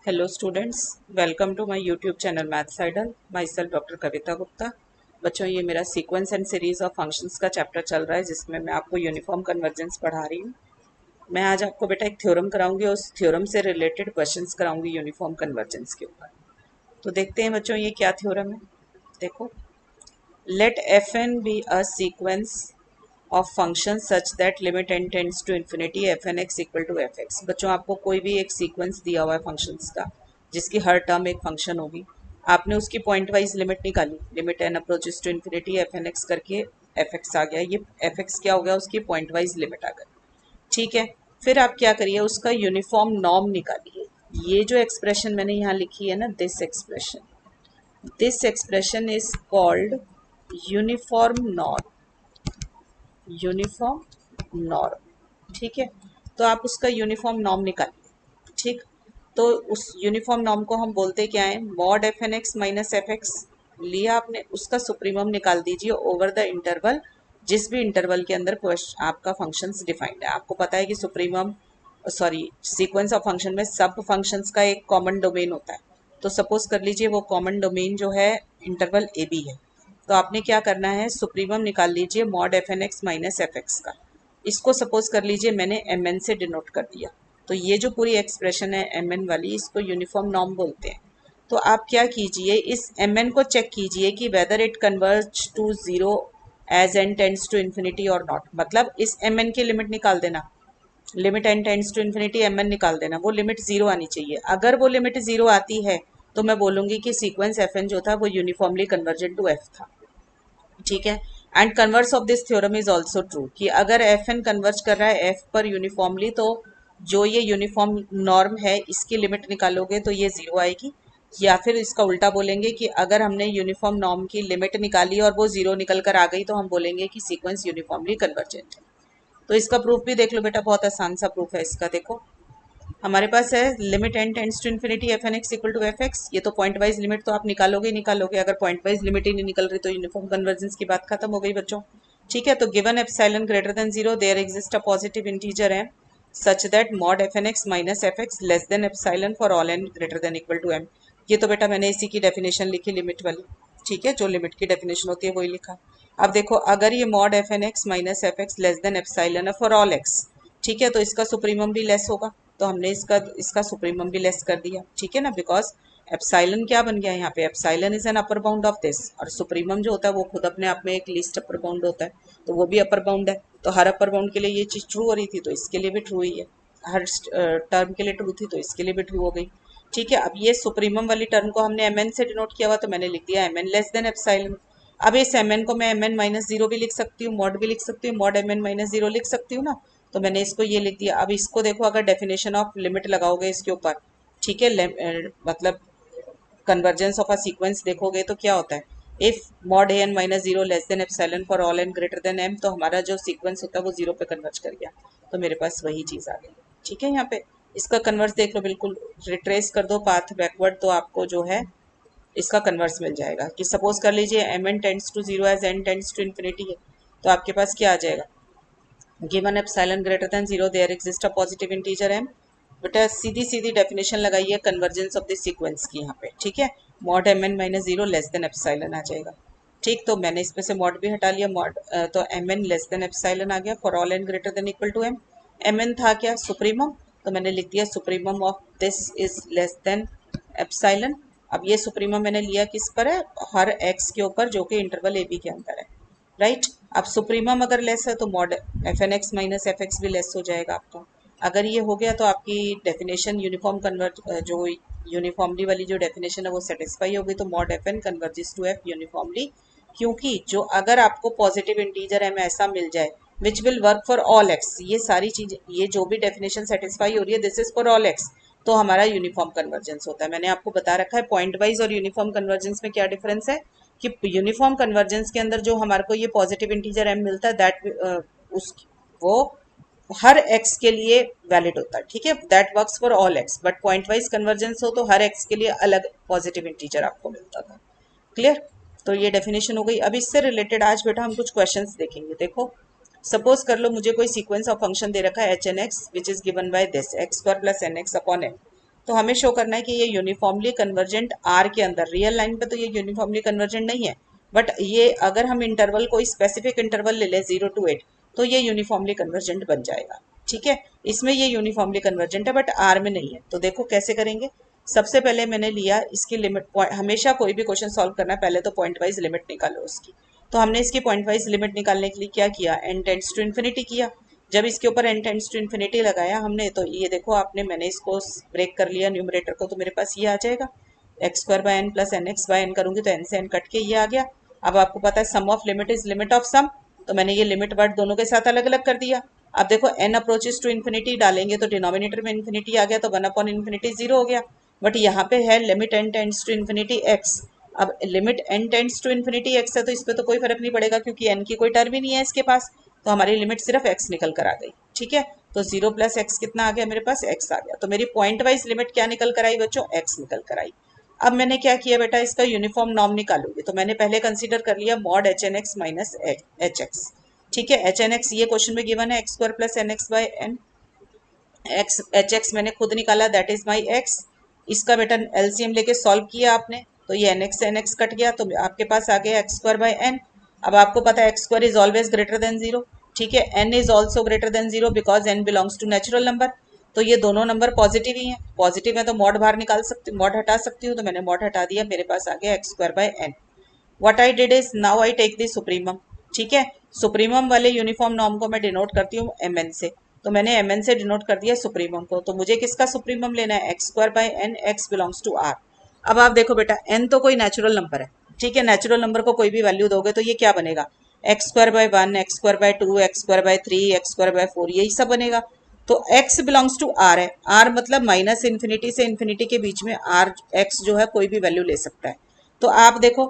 Hello students, welcome to my YouTube channel Maths Idol. Myself doctor Kavita Gupta. बच्चों ये मेरा sequence and series of functions का chapter चल रहा है जिसमें मैं आपको यूनिफॉर्म कन्वर्जेंस पढ़ा रही हूँ. मैं आज आपको बेटा एक थ्योरम कराऊंगी और उस थ्योरम से रिलेटेड क्वेश्चंस कराऊंगी यूनिफॉर्म कन्वर्जेंस के ऊपर. तो देखते हैं बच्चों ये क्या थ्योरम है. देखो, let fn be a sequence of functions such that limit n tends to infinity fn x equal to fx. बच्चों आपको कोई भी एक सीक्वेंस दिया हुआ है फंक्शंस का जिसकी हर टर्म एक फंक्शन होगी. आपने उसकी पॉइंट वाइज लिमिट निकाली, limit N approaches to infinity F N X करके एफ एक्स आ गया. ये एफ एक्स क्या हो गया, उसकी पॉइंट वाइज लिमिट आ गई. ठीक है, फिर आप क्या करिए, उसका यूनिफॉर्म नॉर्म निकालिए. ये जो एक्सप्रेशन मैंने यहाँ लिखी है ना, this expression is called uniform norm. Uniform norm, ठीक है. तो आप उसका यूनिफॉर्म नॉर्म निकालिए. ठीक, तो उस यूनिफॉर्म नॉर्म को हम बोलते क्या है, mod F N x minus F x लिया आपने, उसका सुप्रीमम निकाल दीजिए ओवर द इंटरवल, जिस भी इंटरवल के अंदर आपका फंक्शंस डिफाइंड है. आपको पता है कि सुप्रीमम सीक्वेंस ऑफ फंक्शन में सब फंक्शंस का एक कॉमन डोमेन होता है. तो सपोज कर लीजिए वो कॉमन डोमेन जो है इंटरवल ए बी है. तो आपने क्या करना है, सुप्रीमम निकाल लीजिए mod F N x minus F X का. इसको सपोज कर लीजिए मैंने एम एन से डिनोट कर दिया. तो ये जो पूरी एक्सप्रेशन है एम एन वाली, इसको यूनिफॉर्म नॉर्म बोलते हैं. तो आप क्या कीजिए, इस एम एन को चेक कीजिए कि whether it converge to zero as N tends to infinity और नॉट. मतलब इस एम एन की लिमिट निकाल देना, limit N tends to infinity M N निकाल देना. वो लिमिट जीरो आनी चाहिए. अगर वो लिमिट जीरो आती है तो मैं बोलूंगी कि सीक्वेंस एफ एन जो था वो यूनिफॉर्मली कन्वर्जेंट टू एफ था. ठीक है. And converse of this theorem is also true कि अगर एफ एन कन्वर्ज कर रहा है एफ पर यूनिफॉर्मली, तो जो ये यूनिफॉर्म नॉर्म है इसकी लिमिट निकालोगे तो ये जीरो आएगी. या फिर इसका उल्टा बोलेंगे कि अगर हमने यूनिफॉर्म नॉर्म की लिमिट निकाली और वो जीरो निकल कर आ गई तो हम बोलेंगे कि सीक्वेंस यूनिफॉर्मली कन्वर्जेंट है. तो इसका प्रूफ भी देख लो बेटा, बहुत आसान सा प्रूफ है इसका. देखो, हमारे पास है limit N tends to infinity F N x equal to F x. ये तो पॉइंट वाइज लिमिट तो आप निकालोगे ही निकालोगे. अगर पॉइंट वाइज लिमिट ही नहीं निकल रही तो यूनिफॉर्म कन्वर्जेंस की बात खत्म हो गई बच्चों. ठीक है, तो given epsilon greater than zero there exist a positive integer M such that mod F N x minus F x less than epsilon for all N greater than equal to M. ये तो बेटा मैंने इसी की definition लिखी limit वाली. ठीक है, जो लिमिट की डेफिनेशन होती है वही लिखा. अब देखो, अगर ये mod F N x minus F x less than epsilon है फॉर ऑल एक्स, ठीक है, तो इसका सुप्रीमम भी लेस होगा. तो हमने इसका इसका सुप्रीमम भी लेस कर दिया. ठीक है ना, बिकॉज एप्सिलॉन क्या बन गया यहाँ पे, epsilon is an upper bound of this, और सुप्रीमम जो होता है वो खुद अपने आप में एक लीस्ट अपर बाउंड होता है, तो वो भी अपर बाउंड है. तो हर अपर बाउंड के लिए ये चीज ट्रू हो रही थी तो इसके लिए भी ट्रू ही है. हर टर्म के लिए ट्रू थी तो इसके लिए भी ट्रू हो गई. ठीक है, अब ये सुप्रीमम वाली टर्म को हमने एम एन से डिनोट किया हुआ, तो मैंने लिख दिया M N less than epsilon. अब इस एम एन को मैं एम एन माइनस जीरो भी लिख सकती हूँ, मॉड भी लिख सकती हूँ, mod M N minus zero लिख सकती हूँ ना. तो मैंने इसको ये लिख दिया. अब इसको देखो, अगर डेफिनेशन ऑफ लिमिट लगाओगे इसके ऊपर, ठीक है, मतलब कन्वर्जेंस ऑफ अ सीक्वेंस देखोगे तो क्या होता है, if mod A N minus zero less than epsilon for all N greater than M, तो हमारा जो सीक्वेंस होता है वो जीरो पे कन्वर्ज कर गया. तो मेरे पास वही चीज आ गई. ठीक है, यहाँ पे इसका कन्वर्स देख लो, बिल्कुल रिट्रेस कर दो पाथ बैकवर्ड, तो आपको जो है इसका कन्वर्स मिल जाएगा. कि सपोज कर लीजिए M N tends to zero as N tends to infinity है, तो आपके पास क्या आ जाएगा, given epsilon greater than zero there exist a positive integer M. बेटा सीधी सीधी डेफिनेशन लगाइए कन्वर्जेंस ऑफ दिस सीक्वेंस की यहाँ पे. ठीक है, mod M N minus zero less than epsilon आ जाएगा. ठीक, तो मैंने इसमें से मॉड भी हटा लिया, मॉड तो M N less than epsilon आ गया for all N greater than equal to M. M N था क्या, सुप्रीमम, तो मैंने लिख दिया supremum of this is less than epsilon. अब ये सुप्रीमम मैंने लिया किस पर है, हर एक्स के ऊपर जो कि इंटरवल ए बी के अंदर है. राइट. अब सुप्रीमम अगर लेस है तो mod F N x minus F X भी लेस हो जाएगा आपका. अगर ये हो गया तो आपकी डेफिनेशन यूनिफॉर्म कन्वर्ट जो यूनिफॉर्मली वाली जो डेफिनेशन है वो सेटिस्फाई होगी. तो mod F N converges to F uniformly, क्योंकि जो अगर आपको पॉजिटिव इंटीजर एम ऐसा मिल जाए which will work for all x, ये सारी चीज, ये जो भी डेफिनेशन सेटिस्फाई हो रही है this is for all x, तो हमारा यूनिफॉर्म कन्वर्जेंस होता है. मैंने आपको बता रखा है पॉइंट वाइज और यूनिफॉर्म कन्वर्जेंस में क्या डिफरेंस है, कि यूनिफॉर्म कन्वर्जेंस के अंदर जो हमारे को ये पॉजिटिव इंटीजर एम मिलता है दैट उस वो हर एक्स के लिए वैलिड होता है. ठीक है, that works for all x. But point wise convergence हो तो हर एक्स के लिए अलग पॉजिटिव इंटीजर आपको मिलता था. क्लियर. तो ये डेफिनेशन हो गई. अब इससे रिलेटेड आज बेटा हम कुछ क्वेश्चंस देखेंगे. देखो, सपोज कर लो मुझे कोई सीक्वेंस ऑफ फंक्शन दे रखा है H N X which is given by this X square plus N x upon M. तो हमें शो करना है कि ये यूनिफॉर्मली कन्वर्जेंट आर के अंदर, रियल लाइन पे तो ये यूनिफॉर्मली कन्वर्जेंट नहीं है, बट ये अगर हम इंटरवल कोई स्पेसिफिक इंटरवल ले लें 0 to 8 तो ये यूनिफॉर्मली कन्वर्जेंट बन जाएगा। ठीक है, इसमें ये यूनिफॉर्मली कन्वर्जेंट है बट आर में नहीं है। तो देखो कैसे करेंगे। सबसे पहले मैंने लिया इसकी लिमिट, हमेशा कोई भी क्वेश्चन सॉल्व करना है पहले तो पॉइंट वाइज लिमिट निकालो उसकी। तो हमने इसकी पॉइंट वाइज लिमिट निकालने के लिए क्या किया, n टेंड्स टू इन्फिनिटी किया। जब इसके ऊपर n टेंड्स टू इन्फिनिटी लगाया हमने, तो ये देखो आपने, मैंने इसको ब्रेक कर लिया न्यूमरेटर को, तो मेरे पास ये आ जाएगा x² + n प्लस nx/n करूंगी तो n से n कट के ये आ गया। अब आपको पता है sum of limit is limit of sum, तो मैंने ये लिमिट वर्ड दोनों के साथ अलग अलग कर दिया। अब देखो n अप्रोचेस टू इन्फिनिटी डालेंगे तो डिनोमिनेटर में इन्फिनिटी आ गया, तो 1/∞ 0 हो गया। बट यहाँ पे है limit n tends to infinity x। अब limit n tends to infinity x है तो इस पर तो कोई फर्क नहीं पड़ेगा क्योंकि n की कोई टर्म ही नहीं है इसके पास, तो हमारी लिमिट सिर्फ x निकल कर आ गई। ठीक है, तो 0 + x कितना आ गया मेरे पास, x आ गया। तो मेरी पॉइंट वाइज लिमिट क्या निकल कर आई बच्चों, x निकल कर आई। अब मैंने क्या किया बेटा, इसका यूनिफॉर्म नॉर्म निकालूंगी, तो मैंने पहले कंसीडर कर लिया मॉड hn(x - hx). ठीक है, hn(x) ये क्वेश्चन में गिवन है x² + nx/n, hx मैंने खुद निकाला, दैट इज माई x। इसका बेटा एलसीएम लेके सॉल्व किया आपने, तो ये nx से nx कट गया, तो आपके पास आ गया x²/n। अब आपको पता है x² is always greater than 0। ठीक है, n is also greater than 0 because n belongs to natural number. तो ये दोनों नंबर पॉजिटिव ही हैं, पॉजिटिव है तो मॉड बाहर निकाल सकती हूँ, मॉड हटा सकती हूँ, तो मैंने मॉड हटा दिया, मेरे पास आ गया x²/n। What I did is now I take the supremum. ठीक है, सुप्रीमम वाले यूनिफॉर्म नॉर्म को मैं डिनोट करती हूँ mn से, तो मैंने mn से डिनोट कर दिया सुप्रीमम को। तो मुझे किसका सुप्रीमम लेना है, x²/n, x belongs to r। अब आप देखो बेटा n तो कोई नेचुरल नंबर है। ठीक है, नेचुरल नंबर को कोई भी वैल्यू दोगे तो ये क्या बनेगा, x²/1, x²/2, x²/3, x²/4, यही सब बनेगा। तो x बिलोंग्स टू r है, r मतलब -∞ से इन्फिनिटी के बीच में r x जो है कोई भी वैल्यू ले सकता है। तो आप देखो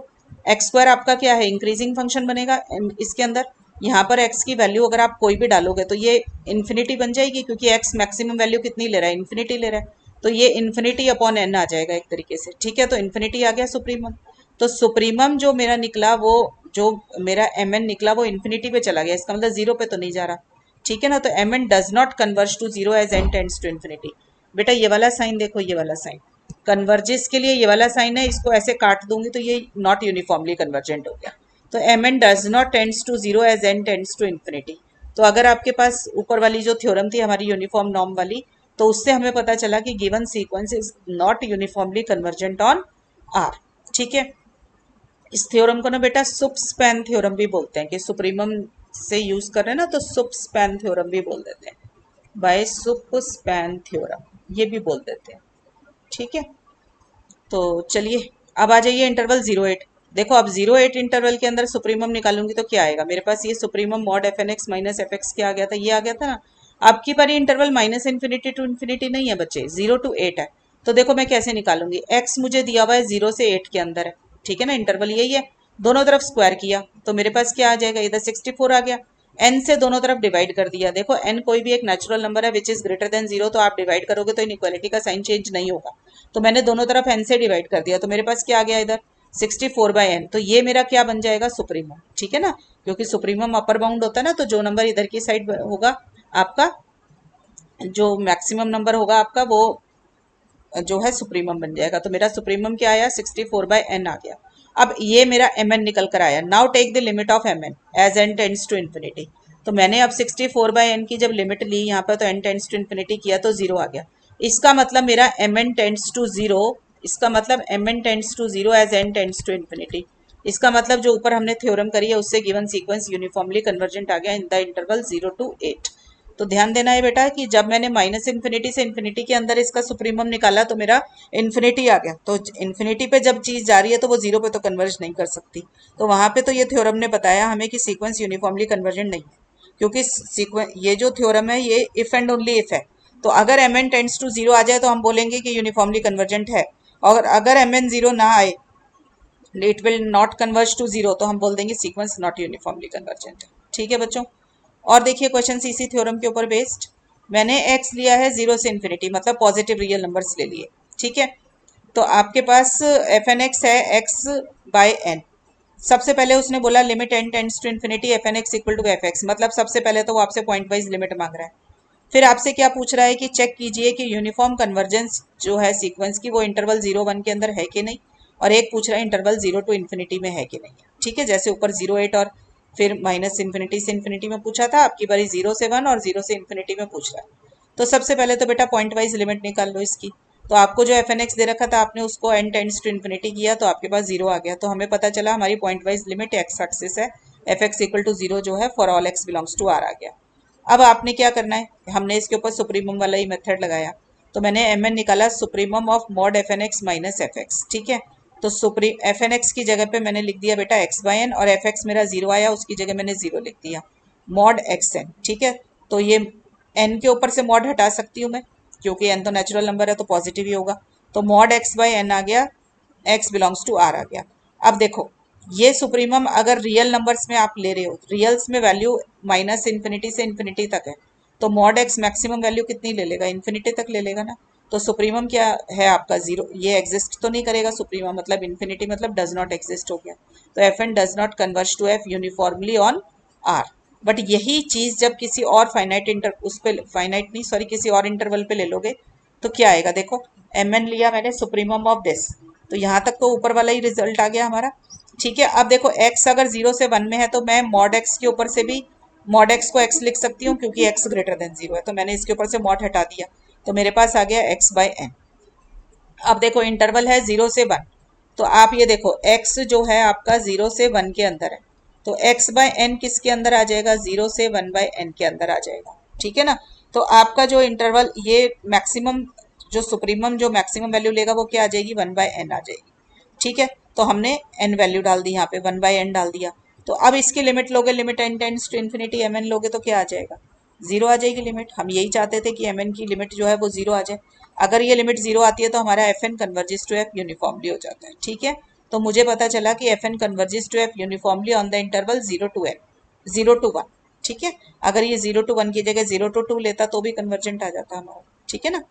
x² आपका क्या है, इंक्रीजिंग फंक्शन बनेगा इसके अंदर। यहाँ पर x की वैल्यू अगर आप कोई भी डालोगे तो ये इन्फिनिटी बन जाएगी, क्योंकि x मैक्सिमम वैल्यू कितनी ले रहा है, इन्फिनिटी ले रहा है, तो ये इन्फिनिटी अपॉन n आ जाएगा एक तरीके से। ठीक है, तो इन्फिनिटी आ गया सुप्रीमम। तो सुप्रीमम जो मेरा निकला, वो जो मेरा mn निकला वो इन्फिनिटी पे चला गया, इसका मतलब 0 पे तो नहीं जा रहा। ठीक है ना, तो mn does not converge to 0 as n tends to infinity. बेटा ये वाला साइन देखो, ये वाला साइन कन्वर्जेस के लिए ये वाला साइन है, इसको ऐसे काट दूंगी तो ये नॉट यूनिफॉर्मली कन्वर्जेंट हो गया। तो mn does not tends to 0 as n tends to infinity. तो अगर आपके पास ऊपर वाली जो थ्योरम थी हमारी यूनिफॉर्म नॉर्म वाली, तो उससे हमें पता चला कि given sequence is not uniformly convergent on r। ठीक है, इस थ्योरम को ना बेटा सुप स्पैन थ्योरम भी बोलते हैं, कि सुप्रीमम से यूज कर रहे हैं ना तो सुप स्पैन थ्योरम भी बोल देते हैं, बाय सुप स्पैन थ्योरम ये भी बोल देते हैं। ठीक है, तो चलिए अब आ जाइए इंटरवल 0 8। देखो अब 0 8 इंटरवल के अंदर सुप्रीमम निकालूंगी तो क्या आएगा मेरे पास, ये सुप्रीमम मॉड fn(x - fx) क्या आ गया था, ये आ गया था ना। आपकी बारी इंटरवल -∞ to इन्फिनिटी नहीं है बच्चे, 0 to 8 है। तो देखो मैं कैसे निकालूंगी, x मुझे दिया हुआ है 0 से 8 के अंदर है। ठीक है ना, इंटरवल यही है, दोनों तरफ स्क्वायर किया तो मेरे पास क्या आ जाएगा, इधर 64 आ गया। n से दोनों तरफ डिवाइड कर दिया, देखो n कोई भी एक नेचुरल नंबर है विच इज ग्रेटर देन 0, तो आप डिवाइड करोगे तो इनइक्वालिटी का साइन चेंज नहीं होगा। तो मैंने दोनों तरफ n से डिवाइड कर दिया, तो मेरे पास क्या आ गया इधर 64/n। तो ये मेरा क्या बन जाएगा, सुप्रीमम। ठीक है ना, क्योंकि सुप्रीमम अपर बाउंड होता है ना, तो जो नंबर इधर की साइड होगा आपका, जो मैक्सिमम नंबर होगा आपका, वो जो है सुप्रीमम बन जाएगा। तो मेरा सुप्रीमम क्या आया, 64/n आ गया। अब ये मेरा mn निकल कर आया। Now take the limit of mn as n tends to infinity. तो मैंने अब 64/n की जब लिमिट ली यहाँ पर, तो n टेंड्स टू इन्फिनिटी किया तो 0 आ गया। इसका मतलब मेरा mn टेंड्स टू 0, इसका मतलब mn tends to 0 as n tends to infinity. इसका मतलब जो ऊपर हमने थ्योरम करी है उससे गिवन सीक्वेंस यूनिफॉर्मली कन्वर्जेंट आ गया इन द इंटरवल 0 to 8। तो ध्यान देना है बेटा कि जब मैंने -∞ से इन्फिनिटी के अंदर इसका सुप्रीमम निकाला तो मेरा इन्फिनिटी आ गया। तो इन्फिनिटी पे जब चीज जा रही है तो वो 0 पे तो कन्वर्ज नहीं कर सकती। तो वहां पे तो ये थ्योरम ने बताया हमें कि सीक्वेंस यूनिफॉर्मली कन्वर्जेंट नहीं है, क्योंकि सीक्वेंस ये जो थ्योरम है ये इफ एंड ओनली इफ है। तो अगर mn टेंड्स टू 0 आ जाए तो हम बोलेंगे कि यूनिफॉर्मली कन्वर्जेंट है, और अगर mn 0 ना आए, it will not converge to 0, तो हम बोल देंगे सीक्वेंस नॉट यूनिफॉर्मली कन्वर्जेंट है। ठीक है बच्चों, और देखिए क्वेश्चन इसी थ्योरम के ऊपर बेस्ड। मैंने x लिया है 0 से इन्फिनिटी, मतलब पॉजिटिव रियल नंबर्स ले लिए। ठीक है, तो आपके पास fn(x) है x/n। सबसे पहले उसने बोला limit n tends to infinity fn(x) equal to fx, मतलब सबसे पहले तो वो आपसे पॉइंट वाइज लिमिट मांग रहा है। फिर आपसे क्या पूछ रहा है कि चेक कीजिए कि यूनिफॉर्म कन्वर्जेंस जो है सीक्वेंस की वो इंटरवल 0 1 के अंदर है कि नहीं, और एक पूछ रहा है इंटरवल 0 to इन्फिनिटी में है कि नहीं है। ठीक है, जैसे ऊपर 0 8 और फिर माइनस इन्फिनिटी से इन्फिनिटी में पूछा था, आपकी बारी 0 से 1 और 0 से इन्फिनिटी में पूछ रहा है। तो सबसे पहले तो बेटा पॉइंट वाइज लिमिट निकाल लो इसकी। तो आपको जो एफ एन एक्स दे रखा था आपने उसको एन टेंड्स टू इन्फिनिटी किया तो आपके पास 0 आ गया। तो हमें पता चला हमारी point wise limit X axis है, एफ एक्स इक्वल टू 0 जो है for all x belongs to R आ गया। अब आपने क्या करना है, हमने इसके ऊपर सुप्रीमम वाला ही मेथड लगाया। तो मैंने एम एन निकाला supremum of mod F N x minus F X. ठीक है, तो सुप्री एफ एन एक्स की जगह पे मैंने लिख दिया बेटा एक्स बाई एन, और एफ एक्स मेरा 0 आया उसकी जगह मैंने 0 लिख दिया, मॉड एक्स एन। ठीक है, तो ये एन के ऊपर से मॉड हटा सकती हूँ मैं, क्योंकि एन तो नेचुरल नंबर है तो पॉजिटिव ही होगा। तो मॉड एक्स बाई एन आ गया, एक्स बिलोंग्स टू आर आ गया। अब देखो ये सुप्रीमम अगर रियल नंबर्स में आप ले रहे हो, रियल्स में वैल्यू माइनस इन्फिनिटी से इन्फिनिटी तक है, तो मॉड एक्स मैक्सिमम वैल्यू कितनी ले लेगा, इन्फिनिटी तक ले लेगा ना। तो सुप्रीमम क्या है आपका 0, ये एग्जिस्ट तो नहीं करेगा सुप्रीमम, मतलब इन्फिनिटी मतलब डज नॉट एग्जिस्ट हो गया। तो F N does not converge to F uniformly on R. But यही चीज जब किसी और फाइनाइट इंटर उस पे फाइनाइट नहीं सॉरी किसी और इंटरवल पे ले लोगे तो क्या आएगा, देखो एम एन लिया मैंने सुप्रीमम ऑफ दिस, तो यहाँ तक तो ऊपर वाला ही रिजल्ट आ गया हमारा। ठीक है, अब देखो x अगर 0 से 1 में है तो मैं मॉड x के ऊपर से भी मॉड x को x लिख सकती हूँ, क्योंकि x ग्रेटर देन 0 है, तो मैंने इसके ऊपर से मॉड हटा दिया, तो मेरे पास आ गया x बाई एन। अब देखो इंटरवल है 0 से 1, तो आप ये देखो x जो है आपका 0 से 1 के अंदर है, तो x बाय एन किसके अंदर आ जाएगा, 0 से 1 बाय एन के अंदर आ जाएगा। ठीक है ना, तो आपका जो इंटरवल ये मैक्सिमम जो सुप्रीमम जो मैक्सिमम वैल्यू लेगा वो क्या आ जाएगी, 1 बाय एन आ जाएगी। ठीक है, तो हमने एन वैल्यू डाल दी यहाँ पे, 1 बाय एन डाल दिया। तो अब इसकी लिमिट लोगे, limit N tends to infinity M N लोगे तो क्या आ जाएगा, 0 आ जाएगी लिमिट। हम यही चाहते थे कि एम एन की लिमिट जो है वो 0 आ जाए। अगर ये लिमिट 0 आती है तो हमारा F N converges to F uniformly हो जाता है। ठीक है, तो मुझे पता चला कि F N converges to F uniformly on the interval 0 to N, 0 to 1। ठीक है, अगर ये 0 to 1 की जगह 0 to 2 लेता तो भी कन्वर्जेंट आ जाता हमारा। ठीक है ना,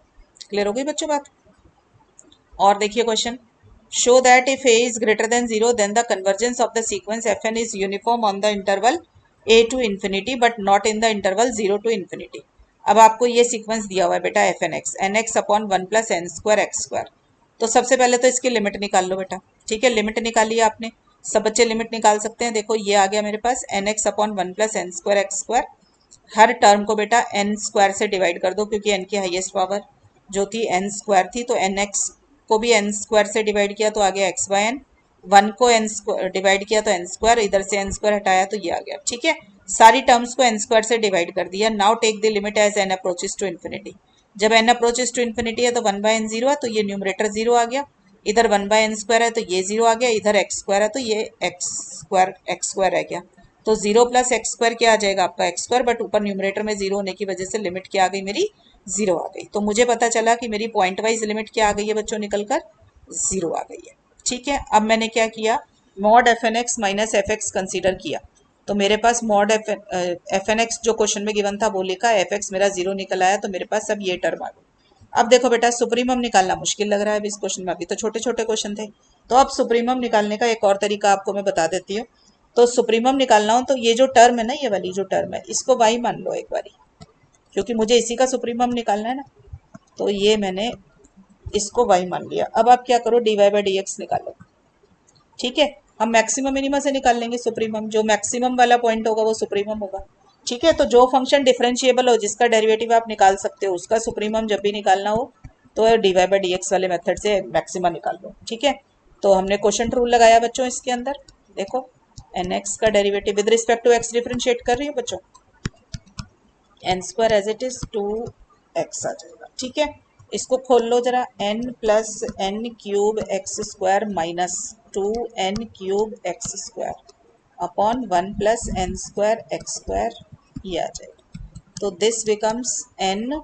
क्लियर हो गई बच्चों बात। और देखिए question, show that if a is greater than 0 then the convergence of the sequence fn is uniform on the interval a to infinity but not in the interval 0 to infinity। अब आपको ये sequence दिया हुआ है बेटा F N X, N x upon 1 plus N square x square. तो सबसे पहले तो इसकी लिमिट निकाल लो बेटा। ठीक है, लिमिट निकाली आपने, सब बच्चे लिमिट निकाल सकते हैं। देखो ये आ गया मेरे पास N x upon 1 plus N square x square. हर टर्म को बेटा एन स्क्वायर से डिवाइड कर दो, क्योंकि एन की हाईएस्ट पावर जो थी एन स्क्वायर थी, तो एन एक्स को भी एन स्क्वायर से डिवाइड किया तो आ गया एक्स बाय एन, 1 को एन डिवाइड किया तो एन स्क्वायर, इधर से एन स्क्वायर हटाया तो ये आ गया। ठीक है, सारी टर्म्स को एन स्क्वायर से डिवाइड कर दिया। Now take the limit as N approaches to infinity. जब एन अप्रोचेस टू इन्फिनिटी है तो 1 बाय एन 0 है, तो ये न्यूमरेटर 0 आ गया। इधर 1 बाय एन स्क्वायर है तो ये 0 आ गया, इधर एक्स स्क्वायर है तो ये एक्स स्क्वायर रह गया। तो 0 प्लस एक्स स्क्वायर क्या आ जाएगा आपका एक्स स्क्वायर, बट ऊपर न्यूमरेटर में 0 होने की वजह से लिमिट क्या आ गई मेरी, 0 आ गई। तो मुझे पता चला कि मेरी पॉइंट वाइज लिमिट क्या आ गई है बच्चों, निकलकर 0 आ गई है। ठीक है, अब मैंने क्या किया, mod F N x minus F X consider किया। तो मेरे पास मॉड एफ एन एक्स जो क्वेश्चन में गिवन था वो लिखा, एफ एक्स मेरा 0 निकल आया, तो मेरे पास अब ये टर्म आ गई। अब देखो बेटा सुप्रीमम निकालना मुश्किल लग रहा है अभी इस क्वेश्चन में, अभी तो छोटे छोटे क्वेश्चन थे। तो अब सुप्रीमम निकालने का एक और तरीका आपको मैं बता देती हूँ। तो सुप्रीमम निकालना हो तो ये जो टर्म है ना, ये वाली जो टर्म है इसको वाई मान लो एक बारी, क्योंकि मुझे इसी का सुप्रीमम निकालना है ना। तो ये मैंने इसको वाई मान लिया। अब आप क्या करो, D Y by D X निकालो। ठीक है, हम मैक्सिमम मिनिमम से निकाल लेंगे सुप्रीमम, जो मैक्सिमम वाला पॉइंट होगा वो सुप्रीमम होगा। ठीक है, तो जो फंक्शन डिफरेंशिएबल हो जिसका डेरिवेटिव आप निकाल सकते हो उसका सुप्रीमम जब भी निकालना हो तो D Y by D X वाले मेथड से मैक्सिमम निकाल लो। ठीक है, तो हमने क्वेश्चन रूल लगाया बच्चों इसके अंदर। देखो एन एक्स का derivative with respect to X differentiate कर रही हो बच्चों, N square as it is 2x आ जाएगा। ठीक है, इसको खोल लो जरा, n plus N cube x square minus 2n cube x square upon 1 plus N square x square, ये आ जाएगा। तो this becomes n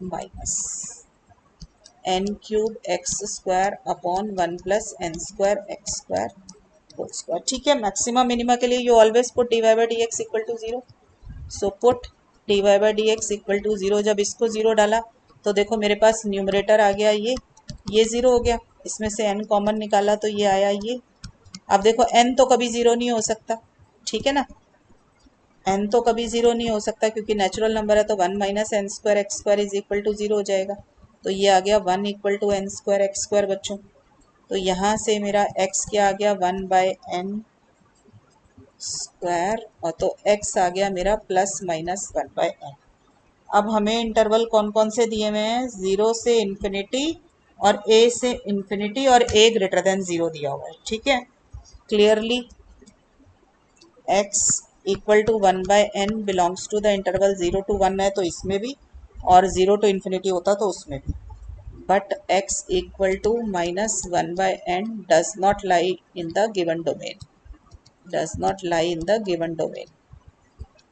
minus N cube x square upon 1 plus N square x square whole square. ठीक है, maximum minima के लिए you always put D Y by D X equal to 0। So put D Y by D X equal to 0। जब इसको 0 डाला तो देखो मेरे पास न्यूमरेटर आ गया ये 0 हो गया, इसमें से n कॉमन निकाला तो ये आया ये। अब देखो n तो कभी 0 नहीं हो सकता, ठीक है ना, एन तो कभी जीरो नहीं हो सकता क्योंकि नेचुरल नंबर है, तो 1 minus N square x square is equal to zero हो जाएगा। तो ये आ गया 1 equal to N square x square बच्चों। तो यहाँ से मेरा x क्या आ गया 1 बाय एन स्क्वायर, और तो x आ गया मेरा प्लस माइनस 1 बाय एन। अब हमें इंटरवल कौन कौन से दिए हुए हैं, 0 से इन्फिनिटी और a से इन्फिनिटी और a ग्रेटर देन 0 दिया हुआ है। ठीक है, clearly x equal to 1 by N belongs to the interval 0 to 1 है तो इसमें भी, और 0 to इन्फिनिटी होता तो उसमें भी। But x equal to minus 1 by N does not lie in the given domain, does not lie in the given domain.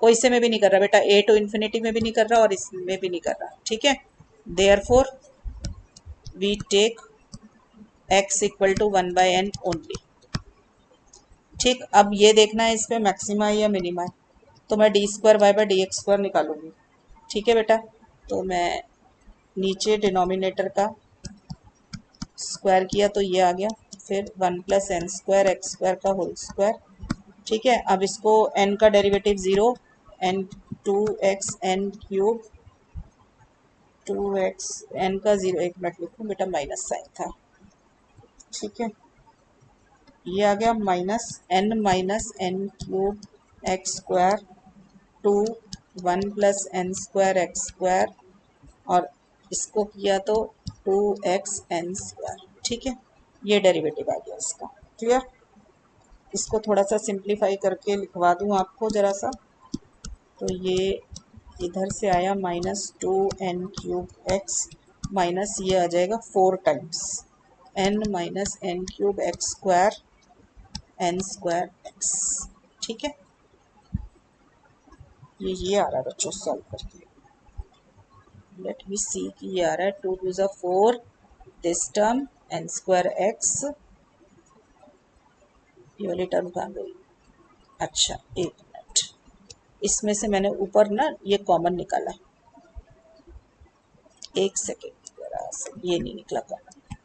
कोई से में भी नहीं कर रहा बेटा, a टू इन्फिनिटी में भी नहीं कर रहा और इसमें भी नहीं कर रहा। ठीक है, therefore we take x equal to 1 by N only. ठीक, अब ये देखना है इस पे मैक्सिमा है या मिनिमा है, तो मैं D square Y by D x square निकालूंगी। ठीक है बेटा, तो मैं नीचे डिनोमिनेटर का स्क्वायर किया तो ये आ गया, फिर 1 plus N square x square का होल स्क्वायर। ठीक है, अब इसको n का derivative 0, N 2x N cube 2x n का 0, एक मिनट लिखूँ बेटा माइनस साइन था। ठीक है, ये आ गया minus N cube x square two 1 plus N square x square, और इसको किया तो 2x एन स्क्वायर। ठीक है, ये डेरिवेटिव आ गया इसका। क्लियर, इसको थोड़ा सा सिंप्लीफाई करके लिखवा दूँ आपको जरा सा, तो ये इधर से आया -2n³ माइनस ये आ जाएगा 4 times n minus N cube x square n square x. ठीक है, ये आ रहा है बच्चों सॉल्व करके। लेट मी सी कि ये आ रहा है 2 to the 4 this term n square x, ये वाली टर्म कहाँ गई। अच्छा एक मिनट, इसमें से मैंने ऊपर ना ये कॉमन निकाला, एक सेकेंड जरा से, ये नहीं निकला कॉमन,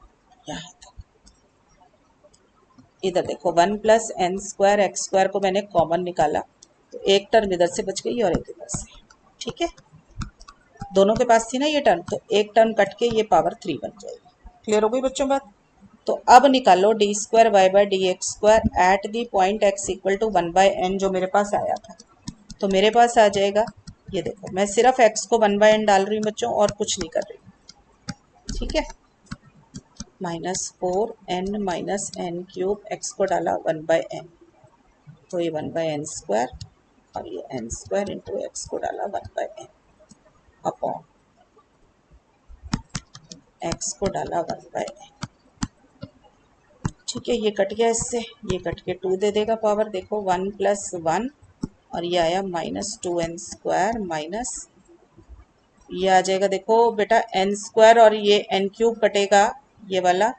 यहाँ था। इधर देखो 1 plus N square x square को मैंने कॉमन निकाला, तो एक टर्म इधर से बच गई और एक इधर से। ठीक है, दोनों के पास थी ना ये टर्म, तो एक टर्म कट के ये पावर 3 बन जाएगी। क्लियर हो गई बच्चों बात। तो अब निकालो d square Y by D x square at the point x equal to 1 by n जो मेरे पास आया था। तो मेरे पास आ जाएगा, ये देखो मैं सिर्फ एक्स को 1 बाय एन डाल रही हूँ बच्चों और कुछ नहीं कर रही। ठीक है, -4n minus N cube x को डाला 1 बाय एन, तो ये 1 बाय एन स्क्वायर, और ये एन स्क्वायर इंटू एक्स को डाला 1 बाय एन अपॉन एक्स को डाला 1 बाय एन। ठीक है, ये कट गया इससे, ये कट के 2 दे देगा पावर, देखो 1 प्लस 1 और ये आया -2n स्क्वायर माइनस ये आ जाएगा, देखो बेटा एन स्क्वायर और ये एन क्यूब कटेगा ये वाला,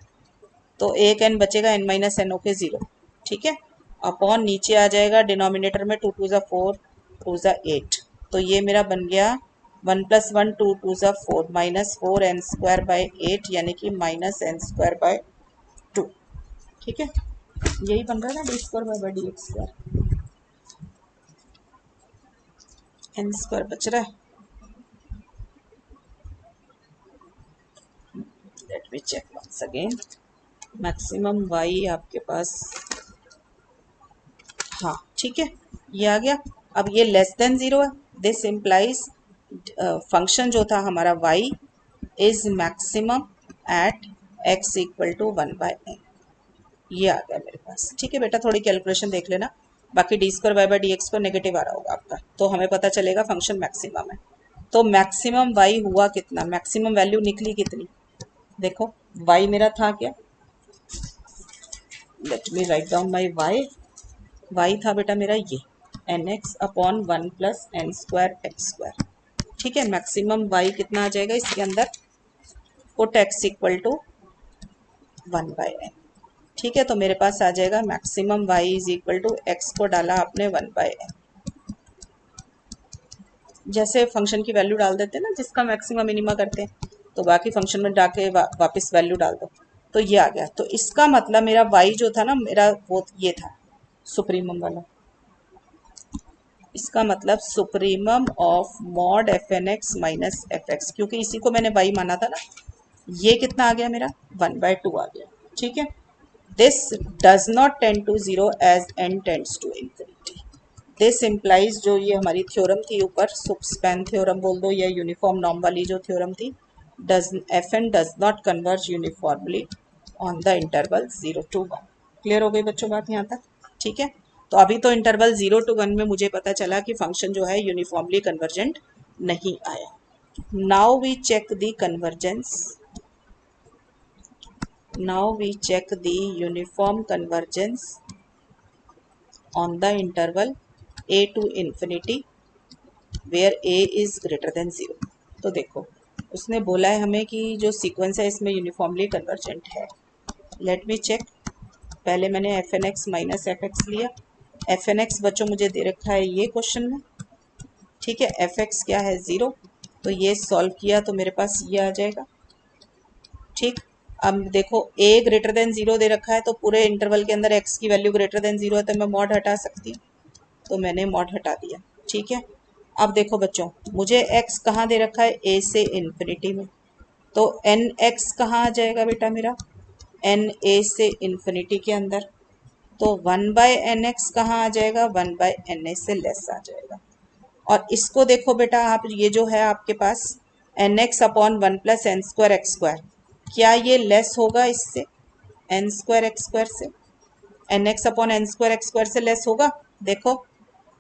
तो एक एन बचेगा, एन माइनस एन ओके 0। ठीक है, अपॉन नीचे आ जाएगा डिनोमिनेटर में 2 टू ज़ा 4 2 ज़ा 8, तो ये मेरा बन गया 1 plus 1 2 to the 4 -4 N square by 8 यानी कि माइनस एन स्क्वायर बाय 2। ठीक है, यही बन रहा है ना d square by d x square, n square बच रहा है। Let me check once again, maximum y आपके पास, हाँ ठीक है ये आ गया। अब ये लेस देन 0 है, दिस इम्प्लाइज फंक्शन जो था हमारा y is maximum at x equal to 1 by n, ये आ गया मेरे पास। ठीक है बेटा, थोड़ी कैलकुलेशन देख लेना, बाकी d square Y by D x पर नेगेटिव आ रहा होगा आपका, तो हमें पता चलेगा फंक्शन मैक्सिमम है। तो मैक्सिमम y हुआ कितना, मैक्सिमम वैल्यू निकली कितनी, देखो y मेरा था क्या, let me write down my y था बेटा मेरा ये n x upon 1 plus N square x square. ठीक है, मैक्सिमम y कितना आ जाएगा इसके अंदर, put x equal to 1 by n. ठीक है, तो मेरे पास आ जाएगा maximum y is equal to x को डाला आपने 1 बाय एन, जैसे फंक्शन की वैल्यू डाल देते हैं ना जिसका मैक्सिमम मिनिमा करते हैं, तो बाकी फंक्शन में जाके वापस वैल्यू डाल दो, तो ये आ गया। तो इसका मतलब मेरा y जो था ना मेरा वो ये था सुप्रीमम वाला, इसका मतलब supremum of mod F N x minus F x, क्योंकि इसी को मैंने वाई माना था ना, ये कितना आ गया मेरा 1/2 आ गया। ठीक है, this does not tend to zero as N tends to infinity. This implies, जो ये हमारी थ्योरम थी ऊपर, सुपस्पैन थ्योरम बोल दो या यूनिफॉर्म नॉर्म वाली जो थ्योरम थी, does f N does not converge uniformly on the interval 0 to 1। Clear हो गई बच्चों बात यहाँ तक? ठीक है, तो अभी तो इंटरवल 0 to 1 में मुझे पता चला कि फंक्शन जो है यूनिफॉर्मली कन्वर्जेंट नहीं आया। Now we check the convergence, now we check the uniform convergence on the interval a to infinity where a is greater than 0। तो देखो उसने बोला है हमें कि जो सीक्वेंस है इसमें यूनिफॉर्मली कन्वर्जेंट है। Let me check. पहले मैंने f N x minus F x लिया। एफ एन एक्स बच्चों मुझे दे रखा है ये क्वेश्चन में। ठीक है, एफ एक्स क्या है 0, तो ये सॉल्व किया तो मेरे पास ये आ जाएगा। ठीक, अब देखो a ग्रेटर देन 0 दे रखा है, तो पूरे इंटरवल के अंदर x की वैल्यू ग्रेटर देन 0 है, तो मैं मॉड हटा सकती हूँ, तो मैंने मॉड हटा दिया। ठीक है, अब देखो बच्चों मुझे x कहाँ दे रखा है, a से इन्फिनिटी में, तो एन एक्स कहाँ आ जाएगा बेटा मेरा, एन ए से इन्फिनिटी के अंदर, तो 1/nx कहाँ आ जाएगा, 1/na से लेस आ जाएगा। और इसको देखो बेटा आप, ये जो है आपके पास N x upon 1+n² x², क्या ये लेस होगा इससे, n² x² से, N x upon n² x² से लेस होगा? देखो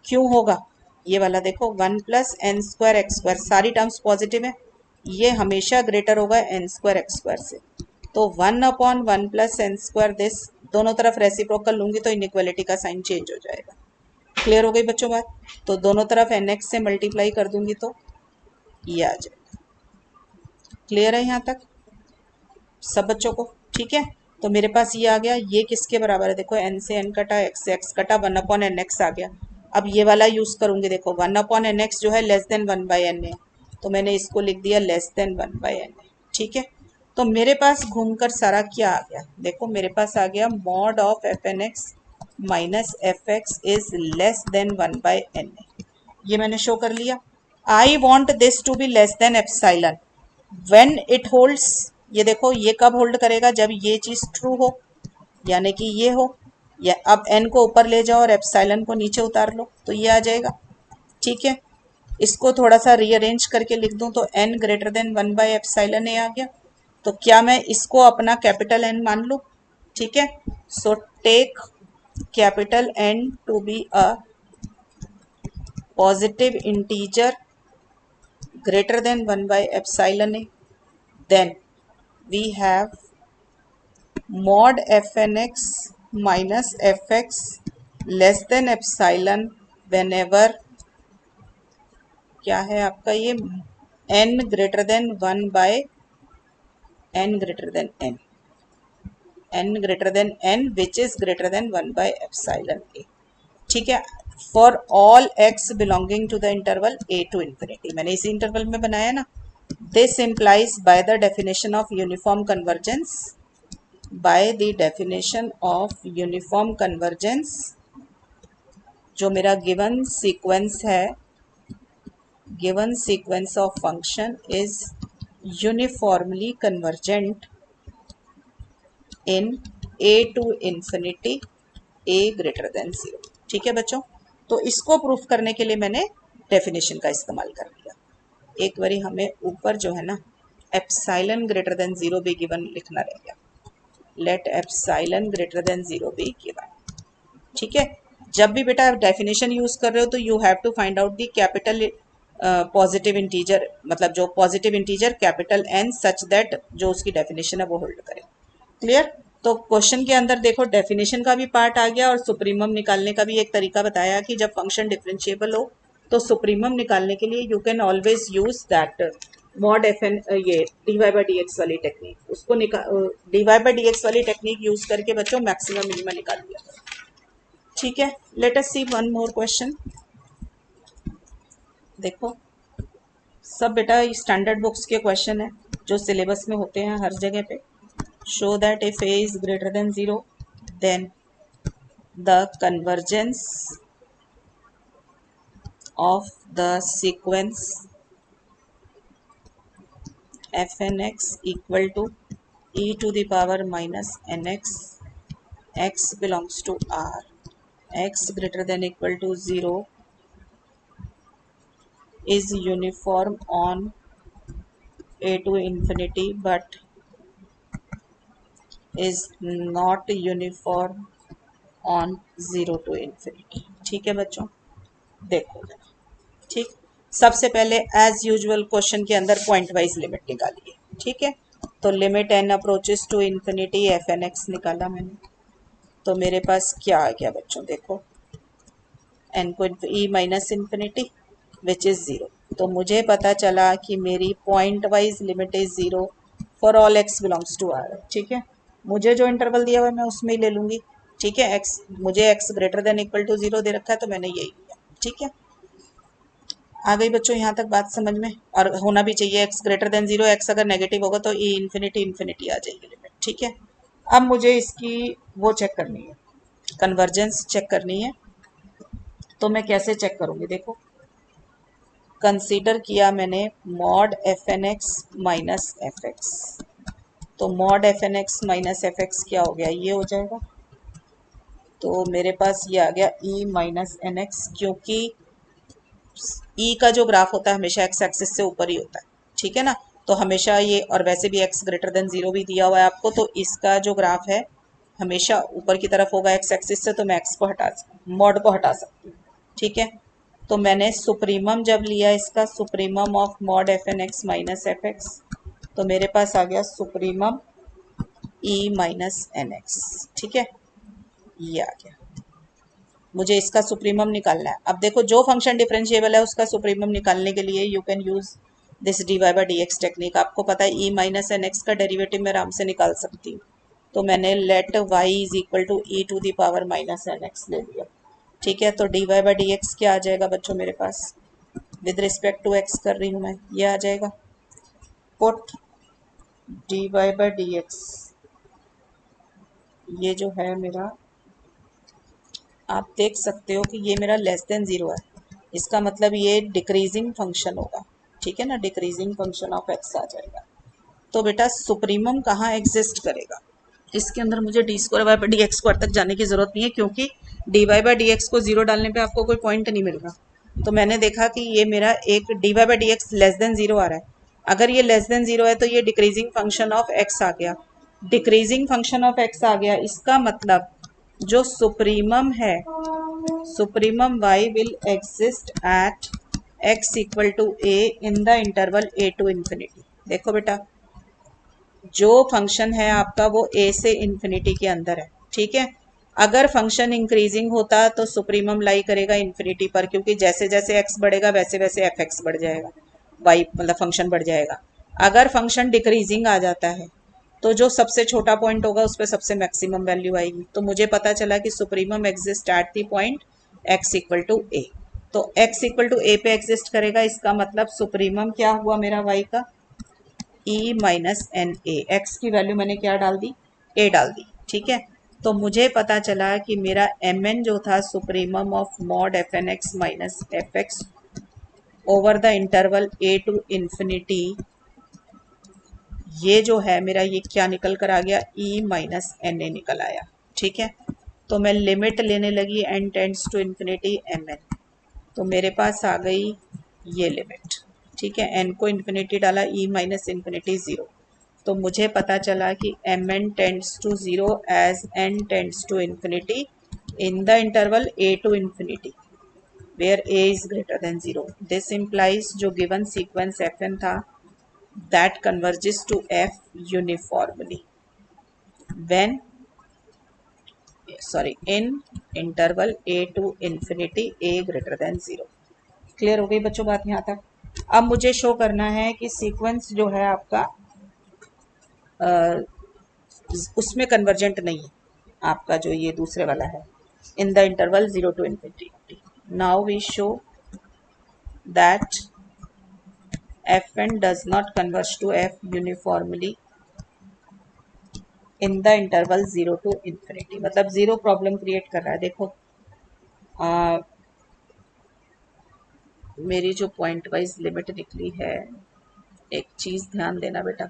क्यों होगा, ये वाला देखो 1+n² x², सारी टर्म्स पॉजिटिव है, ये हमेशा ग्रेटर होगा n² x² से, तो 1/1+n², दिस दोनों तरफ रेसिप्रोकल लूंगी तो इनइक्वालिटी का साइन चेंज हो जाएगा। क्लियर हो गई बच्चों बात? तो दोनों तरफ nx से मल्टीप्लाई कर दूंगी तो ये आ जाएगा। क्लियर है यहाँ तक सब बच्चों को? ठीक है, तो मेरे पास ये आ गया, ये किसके बराबर है, देखो n से n कटा, x से x कटा, 1/nx आ गया। अब ये वाला यूज करूंगी, देखो 1/nx जो है लेस देन 1/na, तो मैंने इसको लिख दिया लेस देन 1/na। ठीक है, तो मेरे पास घूमकर सारा क्या आ गया, देखो मेरे पास आ गया mod of f N x minus F x is less than 1/na। ये मैंने शो कर लिया। I want this to be less than epsilon when it holds, ये देखो ये कब होल्ड करेगा, जब ये चीज ट्रू हो, यानी कि ये हो, या अब n को ऊपर ले जाओ और एप्साइलन को नीचे उतार लो तो ये आ जाएगा। ठीक है, इसको थोड़ा सा रीअरेंज करके लिख दूं तो n ग्रेटर देन 1/एप्साइलन a आ गया, तो क्या मैं इसको अपना कैपिटल N मान लूं? ठीक है, so take capital N to be a positive integer greater than 1/epsilon a, then we have mod fnx minus fx less than epsilon whenever क्या है आपका ये n greater than 1/n greater than n, n greater than n which is greater than 1/epsilon a। ठीक है, for all x belonging to the interval a to infinity, मैंने इसी इंटरवल में बनाया ना। This implies by the definition of uniform convergence, by the definition of uniform convergence, जो मेरा गिवन सीक्वेंस है, given sequence of function is uniformly convergent in a to infinity a greater than 0। ठीक है बच्चों, तो इसको प्रूफ करने के लिए मैंने डेफिनेशन का इस्तेमाल कर लिया। एक बारी हमें ऊपर जो है ना एप्साइलन ग्रेटर देन 0 भी गिवन लिखना रह गया, लेट एप्साइलन ग्रेटर देन 0 भी गिवन। ठीक है, जब भी बेटा आप डेफिनेशन यूज कर रहे हो तो you have to find out the capital positive integer, मतलब जो positive integer capital N such that जो उसकी डेफिनेशन है वो होल्ड करे। क्लियर? तो क्वेश्चन के अंदर देखो डेफिनेशन का भी पार्ट आ गया और सुप्रीमम निकालने का भी एक तरीका बताया कि जब फंक्शन डिफरेंशिएबल हो तो सुप्रीमम निकालने के लिए you can always use that mod F N, ये D Y by D X वाली टेक्निक, उसको D Y by D X वाली टेक्निक यूज करके बच्चों मैक्सिमम मिनिमम निकाल दिया। ठीक है, let us see one more question. देखो सब बेटा स्टैंडर्ड बुक्स के क्वेश्चन है जो सिलेबस में होते हैं हर जगह पे। show that if a is greater than 0 then the convergence of the sequence fnx equal to e to the power minus nx, x belongs to R, x greater than equal to 0 is uniform on a to infinity but is not uniform on 0 to infinity। ठीक है बच्चों, देखो ठीक। सबसे पहले as usual question के अंदर point wise limit निकालिए। ठीक है, तो limit N approaches to infinity F N x निकाला मैंने। तो मेरे पास क्या आ गया बच्चों, देखो एन को E minus infinity which is zero. तो मुझे पता चला कि मेरी point wise limit is zero for all x belongs to R. ठीक है, मुझे जो इंटरवल दिया हुआ है मैं उसमें ही ले लूँगी। ठीक है, एक्स मुझे X greater than equal to zero दे रखा है तो मैंने यही लिया। ठीक है, आ गई बच्चों यहाँ तक बात समझ में? और होना भी चाहिए, x greater than zero, x अगर नेगेटिव होगा तो ई इन्फिनिटी इन्फिनिटी आ जाएगी लिमिट। ठीक है, अब मुझे इसकी वो चेक करनी है, कन्वर्जेंस चेक करनी है। तो मैं कैसे चेक करूँगी, देखो कंसीडर किया मैंने mod F N x minus F x. तो mod F N x minus F x क्या हो गया, ये हो जाएगा। तो मेरे पास ये आ गया ई माइनस एन एक्स, क्योंकि ई का जो ग्राफ होता है हमेशा एक्स एक्सिस से ऊपर ही होता है। ठीक है ना, तो हमेशा ये, और वैसे भी एक्स ग्रेटर देन जीरो भी दिया हुआ है आपको, तो इसका जो ग्राफ है हमेशा ऊपर की तरफ होगा एक्स एक्सिस से। तो मैं एक्स को हटा, मॉड को हटा सकती हूँ। ठीक है, तो मैंने सुप्रीमम जब लिया इसका, supremum of mod F N x minus F x, तो मेरे पास आ गया supremum e minus N x. ठीक है, ये आ गया। मुझे इसका सुप्रीमम निकालना है। अब देखो जो फंक्शन डिफरेंशिएबल है उसका सुप्रीमम निकालने के लिए you can use this d Y by D x technique. आपको पता है ई माइनस एन एक्स का डेरिवेटिव मैं आराम से निकाल सकती हूँ। तो मैंने let y is equal to e to the power minus N x ले लिया। ठीक है, तो D Y by D x क्या आ जाएगा बच्चों मेरे पास, विद रिस्पेक्ट टू एक्स कर रही हूँ मैं, ये आ जाएगा put D Y by D x, ये जो है मेरा, आप देख सकते हो कि ये मेरा लेस देन ज़ीरो है। इसका मतलब ये डिक्रीजिंग फंक्शन होगा। ठीक है ना, डिक्रीजिंग फंक्शन ऑफ एक्स आ जाएगा। तो बेटा सुप्रीमम कहाँ एग्जिस्ट करेगा, इसके अंदर मुझे d square Y by D x square तक जाने की जरूरत नहीं है, क्योंकि d Y by D x को जीरो डालने पे आपको कोई पॉइंट नहीं मिलेगा। तो मैंने देखा कि ये मेरा एक D Y by D X less than zero आ रहा है। अगर ये लेस देन जीरो है तो ये डिक्रीजिंग फंक्शन ऑफ एक्स आ गया। डिक्रीजिंग फंक्शन ऑफ एक्स आ गया, इसका मतलब जो सुप्रीमम है, supremum y will exist at x equal to a in the interval a to infinity. देखो बेटा, जो फंक्शन है आपका वो a से इन्फिनिटी के अंदर है। ठीक है, अगर फंक्शन इंक्रीजिंग होता तो सुप्रीमम लाई करेगा इन्फिनिटी पर, क्योंकि जैसे जैसे x बढ़ेगा वैसे वैसे एफ एक्स बढ़ जाएगा, y मतलब फंक्शन बढ़ जाएगा। अगर फंक्शन डिक्रीजिंग आ जाता है तो जो सबसे छोटा पॉइंट होगा उस पर सबसे मैक्सिमम वैल्यू आएगी। तो मुझे पता चला कि supremum exist at the point x equal to a। तो x इक्वल टू a पे एग्जिस्ट करेगा, इसका मतलब सुप्रीमम क्या हुआ मेरा y का, e minus n a. X की वैल्यू मैंने क्या डाल दी, ए डाल दी। ठीक है, तो मुझे पता चला कि मेरा एम एन जो था supremum of mod F N x minus F x over the interval a to infinity, ये जो है मेरा, ये क्या निकल कर आ गया, ई माइनस एन ए निकल आया। ठीक है, तो मैं लिमिट लेने लगी n tends to infinity M n, तो मेरे पास आ गई ये लिमिट। ठीक है, एन को इन्फिनिटी डाला, ई माइनस इन्फिनिटी ज़ीरो। तो मुझे पता चला कि m N tends to zero as N tends to infinity in the interval a to infinity where a is greater than zero. This implies जो गिवन सीक्वेंस एफ एन था that converges to f uniformly when, sorry, in interval a to infinity a greater than 0। Clear हो गई बच्चों बात यहाँ तक? अब मुझे शो करना है कि सीक्वेंस जो है आपका उसमें कन्वर्जेंट नहीं है, आपका जो ये दूसरे वाला है in the interval 0 to infinity। Now we show that fn does not converge to f uniformly in the interval 0 to infinity. मतलब जीरो प्रॉब्लम क्रिएट कर रहा है। देखो मेरी जो पॉइंट वाइज लिमिट निकली है, एक चीज़ ध्यान देना बेटा,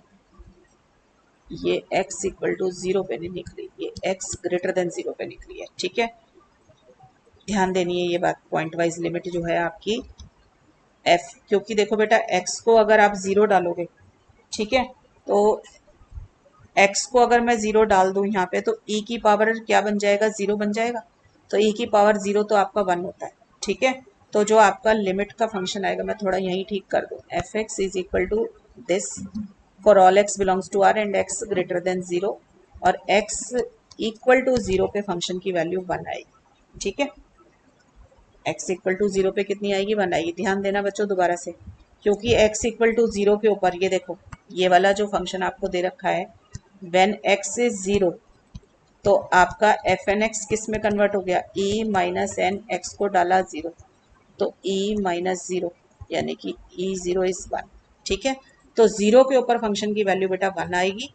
ये x इक्वल टू 0 पे नहीं निकली, ये x ग्रेटर देन 0 पे निकली है। ठीक है, ध्यान देनी है ये बात। पॉइंट वाइज लिमिट जो है आपकी f, क्योंकि देखो बेटा x को अगर आप 0 डालोगे, ठीक है, तो x को अगर मैं 0 डाल दूं यहाँ पे, तो e की पावर क्या बन जाएगा, 0 बन जाएगा। तो e की पावर 0 तो आपका 1 होता है। ठीक है, तो जो आपका लिमिट का फंक्शन आएगा, मैं थोड़ा यहीं ठीक कर दूं, f x is equal to this for all x belongs to r and x greater than 0, और x इक्वल टू 0 पे फंक्शन की वैल्यू 1 आएगी। ठीक है, x इक्वल टू 0 पे कितनी आएगी, 1 आएगी। ध्यान देना बच्चों दोबारा से, क्योंकि x इक्वल टू 0 के ऊपर ये देखो, ये वाला जो फंक्शन आपको दे रखा है, व्हेन x इज 0, तो आपका एफ एन एक्स किस में कन्वर्ट हो गया, e माइनस एन, एक्स को डाला 0, तो e माइनस 0, यानी कि e0 इज 1। ठीक है, तो 0 के ऊपर फंक्शन की वैल्यू बेटा 1 आएगी,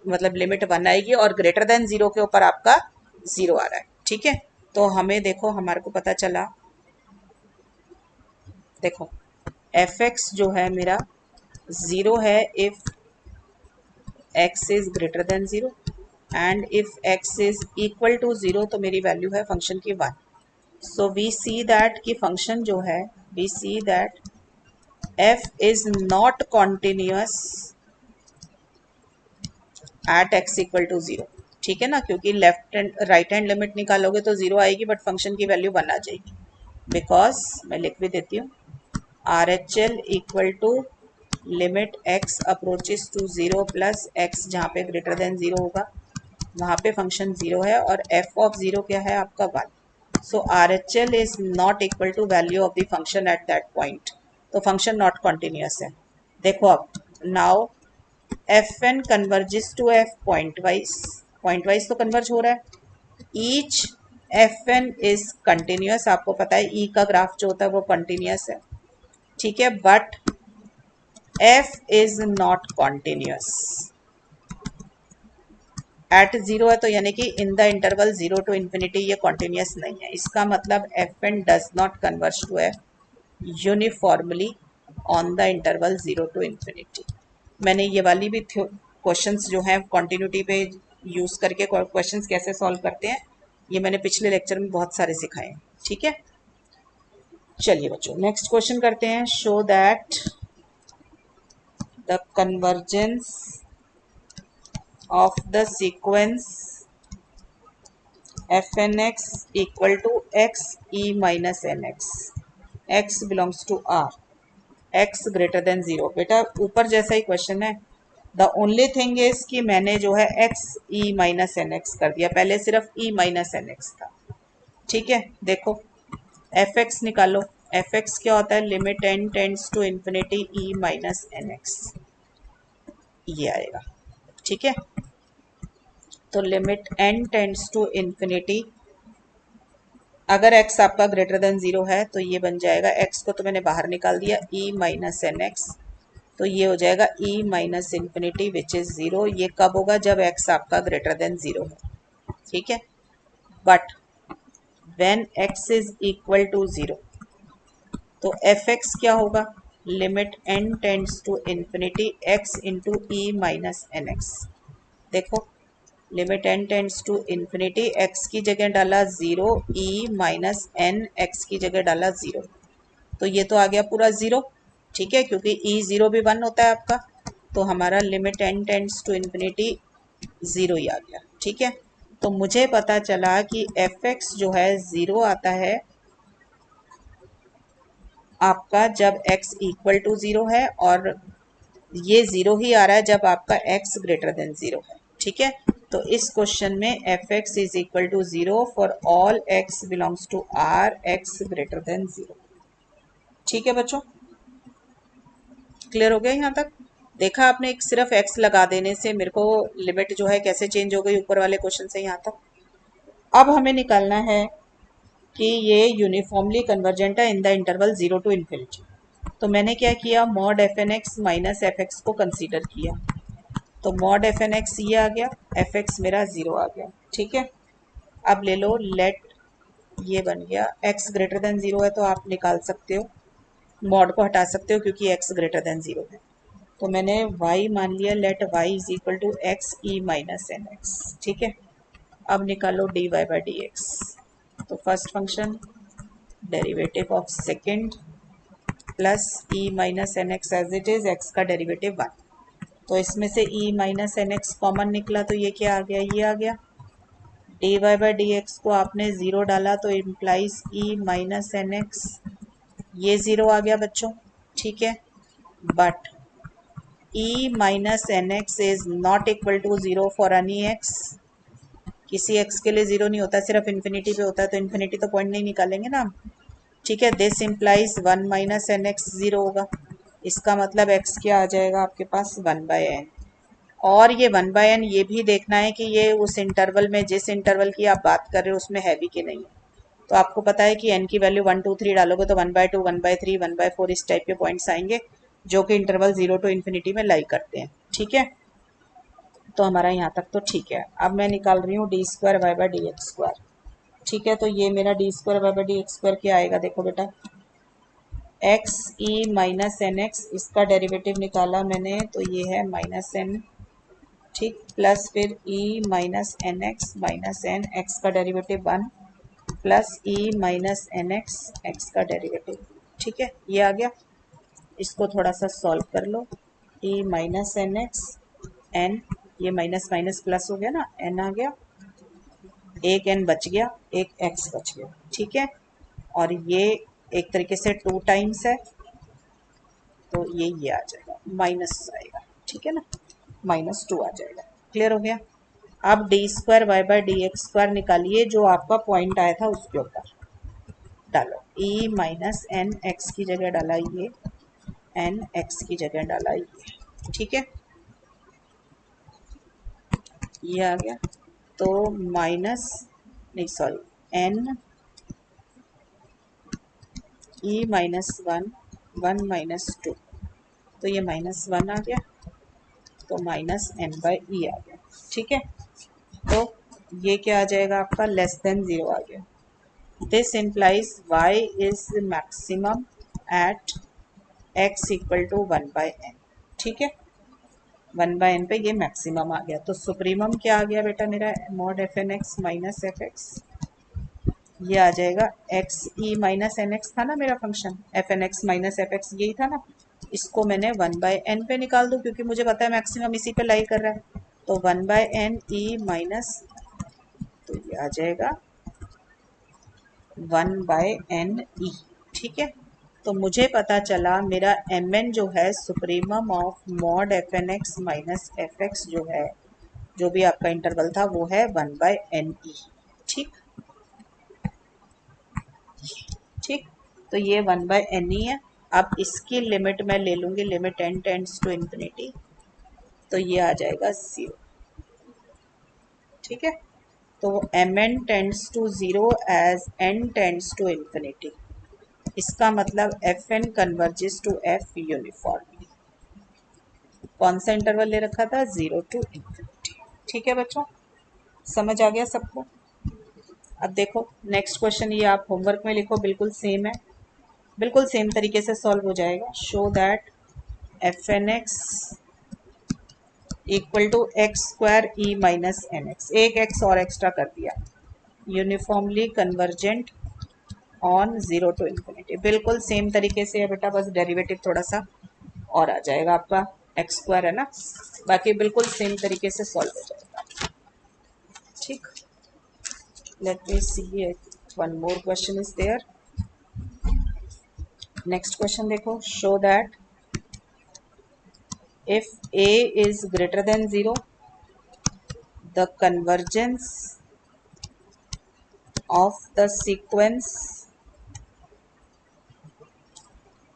मतलब लिमिट 1 आएगी, और ग्रेटर देन 0 के ऊपर आपका 0 आ रहा है। ठीक है, तो हमें देखो, हमारे को पता चला, देखो एफ एक्स जो है मेरा 0 है if x is greater than 0, and if x is equal to 0, तो मेरी वैल्यू है फंक्शन की 1। सो वी सी दैट कि फंक्शन जो है, we see that f is not continuous at x equal to 0। ठीक है ना, क्योंकि left hand right hand limit निकालोगे तो 0 आएगी, बट फंक्शन की वैल्यू 1 आ जाएगी। बिकॉज मैं लिख भी देती हूँ, R H l equal to limit x approaches to 0 plus x, जहाँ पे ग्रेटर देन 0 होगा वहाँ पे फंक्शन 0 है, और f ऑफ 0 क्या है आपका 1। So R H L is not equal to value of the function at that point, तो फंक्शन नॉट कॉन्टिन्यूअस है। देखो अब, now F N converges to F point wise तो कन्वर्ज हो रहा है। Each F N is continuous, आपको पता है ई का ग्राफ जो होता है वो कंटिन्यूअस है। ठीक है, but f is not continuous at 0 है, तो यानी कि in the interval 0 to infinity ये कॉन्टिन्यूअस नहीं है। इसका मतलब f N does not converge to F uniformly on the interval 0 to infinity. मैंने ये वाली भी क्वेश्चंस जो हैं कॉन्टिन्यूटी पे यूज करके क्वेश्चंस कैसे सॉल्व करते हैं, ये मैंने पिछले लेक्चर में बहुत सारे सिखाए हैं। ठीक है, चलिए बच्चों नेक्स्ट क्वेश्चन करते हैं। Show that the convergence of the sequence fnx equal to x e minus nx, x belongs to r, x greater than 0। बेटा ऊपर जैसा ही क्वेश्चन है, द ओनली थिंग इज कि मैंने जो है x e minus N x कर दिया, पहले सिर्फ e माइनस एन एक्स था। ठीक है, देखो एफ एक्स निकालो, एफ एक्स क्या होता है, limit N tends to infinity e minus N x, ये आएगा। ठीक है, तो limit n tends to infinity, अगर x आपका ग्रेटर देन 0 है तो ये बन जाएगा, x को तो मैंने बाहर निकाल दिया, e माइनस एन एक्स, तो ये हो जाएगा e minus infinity which is 0। ये कब होगा, जब x आपका ग्रेटर देन 0 है। ठीक है, but when x is equal to 0, तो एफ एक्स क्या होगा, limit n tends to infinity x into E minus N X. देखो limit n tends to infinity, x की जगह डाला 0, e माइनस एन एक्स की जगह डाला 0, तो ये तो आ गया पूरा 0। ठीक है, क्योंकि e 0 भी 1 होता है आपका, तो हमारा limit n tends to infinity 0 ही आ गया। ठीक है, तो मुझे पता चला कि एफ एक्स जो है 0 आता है आपका जब x इक्वल टू 0 है, और ये 0 ही आ रहा है जब आपका x ग्रेटर देन 0 है। ठीक है, तो इस क्वेश्चन में f x is equal to 0 for all x belongs to r, x greater than 0। ठीक है बच्चों, क्लियर हो गया यहाँ तक। देखा आपने, एक सिर्फ x लगा देने से मेरे को लिमिट जो है कैसे चेंज हो गई ऊपर वाले क्वेश्चन से यहाँ तक। अब हमें निकालना है कि ये यूनिफॉर्मली कन्वर्जेंट है in the interval 0 to infinity. तो मैंने क्या किया, mod F N x minus F x को कंसीडर किया, तो मॉड एफ एन एक्स ये आ गया, एफ एक्स मेरा 0 आ गया। ठीक है, अब ले लो लेट, ये बन गया x ग्रेटर देन 0 है तो आप निकाल सकते हो, मॉड को हटा सकते हो क्योंकि एक्स ग्रेटर देन जीरो है। तो मैंने y मान लिया, let y is equal to x e minus N x. ठीक है, अब निकालो dy बाई डी एक्स। तो first function derivative of second plus e minus N x as it is, x का डेरिवेटिव 1। तो इसमें से e minus N x common निकला तो ये क्या आ गया, ये आ गया। dy बाई डी एक्स को आपने ज़ीरो डाला तो implies e minus N x, ये ज़ीरो आ गया बच्चों। ठीक है, but e minus N x is not equal to zero for any x. किसी एक्स के लिए ज़ीरो नहीं होता, सिर्फ इन्फिनिटी पे होता है, तो इन्फिनिटी तो पॉइंट नहीं निकालेंगे ना हम। ठीक है, this implies one minus N x zero होगा। इसका मतलब एक्स क्या आ जाएगा आपके पास, वन बाय एन। और ये वन बाय एन ये भी देखना है कि ये उस इंटरवल में, जिस इंटरवल की आप बात कर रहे हो उसमें है भी कि नहीं। तो आपको पता है कि एन की वैल्यू 1 2 3 डालोगे तो 1/2 1/3 1/4 इस टाइप के पॉइंट्स आएंगे जो कि इंटरवल 0 टू इन्फिनिटी में लाई करते हैं। ठीक है, तो हमारा यहाँ तक तो ठीक है। अब मैं निकाल रही हूँ d square Y by D x square. ठीक है, तो ये मेरा d square Y by D x square क्या आएगा, देखो बेटा, x e minus N x, इसका डेरिवेटिव निकाला मैंने तो ये है माइनस एन। ठीक, प्लस फिर ई माइनस एन एक्स का derivative 1 plus e minus N x, x का डेरिवेटिव। ठीक है, ये आ गया। इसको थोड़ा सा सॉल्व कर लो। ई माइनस एन एक्स एन, ये माइनस माइनस प्लस हो गया ना, एन आ गया, एक एन बच गया, एक एक्स बच गया। ठीक है, और ये एक तरीके से 2 टाइम्स है तो ये आ जाएगा, माइनस आएगा। ठीक है ना, -2 आ जाएगा। क्लियर हो गया। अब d square Y by D x square निकालिए, जो आपका पॉइंट आया था उसके ऊपर डालो। ई माइनस एन एक्स की जगह डाला ये, एन एक्स की जगह डाला ये। ठीक है, ये आ गया। तो माइनस, नहीं sorry, n e minus one, one minus two, तो ये -1 आ गया, तो माइनस एन बाई ई आ गया। ठीक है, तो ये क्या आ जाएगा आपका, लेस देन ज़ीरो आ गया। This implies y is maximum at x equal to 1/n। ठीक है, 1/n पे ये मैक्सिमम आ गया। तो सुप्रीमम क्या आ गया बेटा मेरा, mod F N x minus F x, ये आ जाएगा x e minus N x था ना मेरा function, f N x minus F x यही था ना। इसको मैंने 1/n पे निकाल दूँ क्योंकि मुझे पता है मैक्सिमम इसी पे लाई कर रहा है। तो 1/n ई माइनस, तो ये आ जाएगा 1/n ई। ठीक है, तो मुझे पता चला मेरा एम एन जो है supremum of mod F N x minus F x जो है, जो भी आपका इंटरवल था वो है 1/n ई। ठीक ठीक, तो ये 1/n ही है। अब इसकी लिमिट मैं ले लूँगी, limit n tends to infinity, तो ये आ जाएगा 0। ठीक है, तो M N tends to 0 as n tends to infinity. इसका मतलब f N converges to F uniformly. कौन सा इंटरवल ले रखा था, 0 टू इन्फिनिटी। ठीक है बच्चों, समझ आ गया सबको। अब देखो नेक्स्ट क्वेश्चन, ये आप होमवर्क में लिखो, बिल्कुल सेम है, बिल्कुल सेम तरीके से सॉल्व हो जाएगा। Show that f N x equal to x square e minus N x, एक एक्स और एक्स्ट्रा कर दिया, uniformly convergent on 0 to infinity. बिल्कुल सेम तरीके से है बेटा, बस डेरिवेटिव थोड़ा सा और आ जाएगा आपका, एक्स स्क्वायर है ना, बाकी बिल्कुल सेम तरीके से सॉल्व हो जाएगा। ठीक, let me see one more question is there. Next question देखो, show that if a is greater than 0, the convergence of the sequence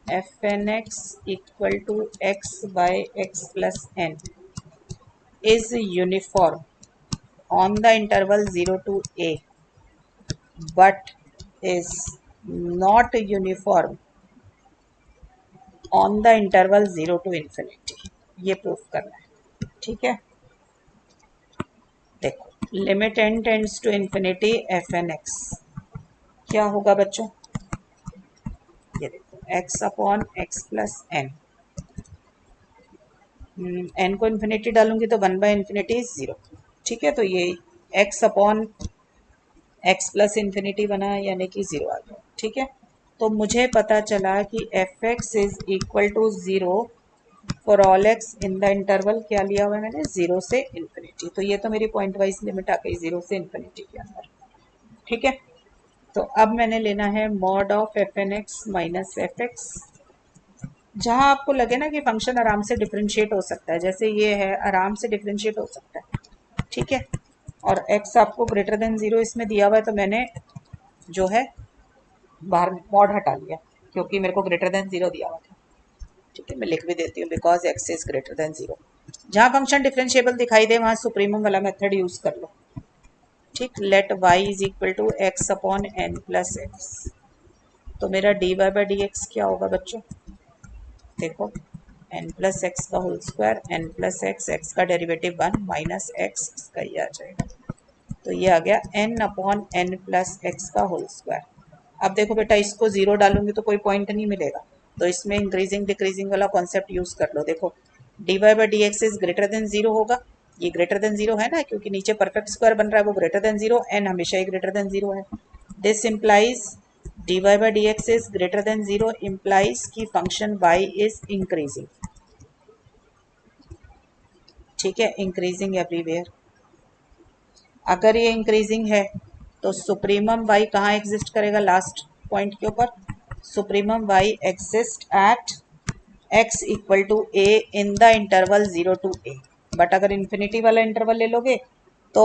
fnx equal to x by x plus n is uniform on the interval 0 to a but is not uniform on the interval 0 to infinity। ये proof करना है। ठीक है, देखो limit n tends to infinity F N x क्या होगा बच्चों, ये देखो x upon x plus n, n को इन्फिनिटी डालूंगी तो 1/∞ इज 0। ठीक है, तो ये x upon x plus infinity बना यानी कि 0 आ गया। ठीक है, तो मुझे पता चला कि f x is equal to 0 for all x in the interval, क्या लिया हुआ है मैंने, 0 से इन्फिनिटी। तो ये तो मेरी पॉइंट वाइज लिमिट आ गई 0 से इन्फिनिटी के अंदर। ठीक है, तो अब मैंने लेना है mod of f N x minus F x. जहां आपको लगे ना कि फंक्शन आराम से डिफ्रेंशिएट हो सकता है, जैसे ये है आराम से डिफ्रेंशिएट हो सकता है। ठीक है, और x आपको ग्रेटर देन 0 इसमें दिया हुआ है, तो मैंने जो है बाहर मॉड हटा लिया क्योंकि मेरे को ग्रेटर देन 0 दिया हुआ था। ठीक है, मैं लिख भी देती हूँ because x is greater than 0। जहां फंक्शन डिफरेंशिएबल दिखाई दे वहां सुप्रीमम वाला मेथड यूज कर लो। ठीक, let y is equal to x upon N plus x. तो मेरा dy बाई डी एक्स क्या होगा बच्चों, देखो एन प्लस एक्स का whole square, n plus x, x का डेरिवेटिव 1 माइनस एक्स, इसका ये आ जाएगा। तो ये आ गया n अपॉन एन प्लस एक्स का होल स्क्वायर। अब देखो बेटा, इसको 0 डालूंगी तो कोई पॉइंट नहीं मिलेगा, तो इसमें इंक्रीजिंग डिक्रीजिंग वाला कॉन्सेप्ट यूज कर लो। देखो dy by D x is greater than 0 होगा, ये ग्रेटर देन 0 है ना, क्योंकि नीचे परफेक्ट स्क्वायर बन रहा है, वो ग्रेटर देन 0, एन हमेशा ही ग्रेटर देन 0 है। This implies dy by D x is greater than 0 implies कि फंक्शन y इज इंक्रीजिंग। ठीक है, इंक्रीजिंग एवरीवेयर। अगर ये इंक्रीजिंग है तो सुप्रीमम y कहाँ एग्जिस्ट करेगा, लास्ट पॉइंट के ऊपर, supremum y exist at x equal to a in the interval 0 to a। But अगर इन्फिनिटी वाला इंटरवल ले लोगे तो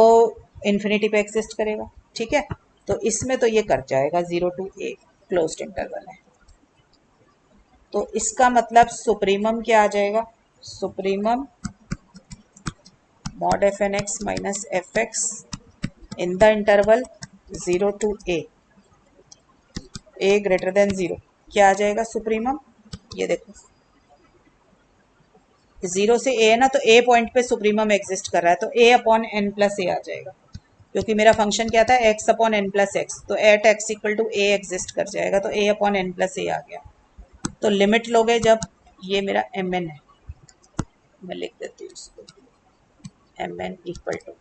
इन्फिनिटी पे एग्जिस्ट करेगा। ठीक है, तो इसमें तो ये कर जाएगा 0 टू a, क्लोज्ड इंटरवल है। तो इसका मतलब सुप्रीमम क्या आ जाएगा, supremum mod F N x minus F x in the interval 0 to a greater than 0, क्या आ जाएगा सुप्रीमम, ये देखो 0 से a है ना, तो a पॉइंट पे सुप्रीमम एग्जिस्ट कर रहा है, तो a upon N plus A आ जाएगा, क्योंकि मेरा फंक्शन क्या था x upon N plus x, तो at x equal to a exist कर जाएगा, तो a upon N plus A आ गया। तो लिमिट लोगे जब, ये मेरा एम एन है, मैं लिख देती हूँ इसको, एम एन इक्वल टू,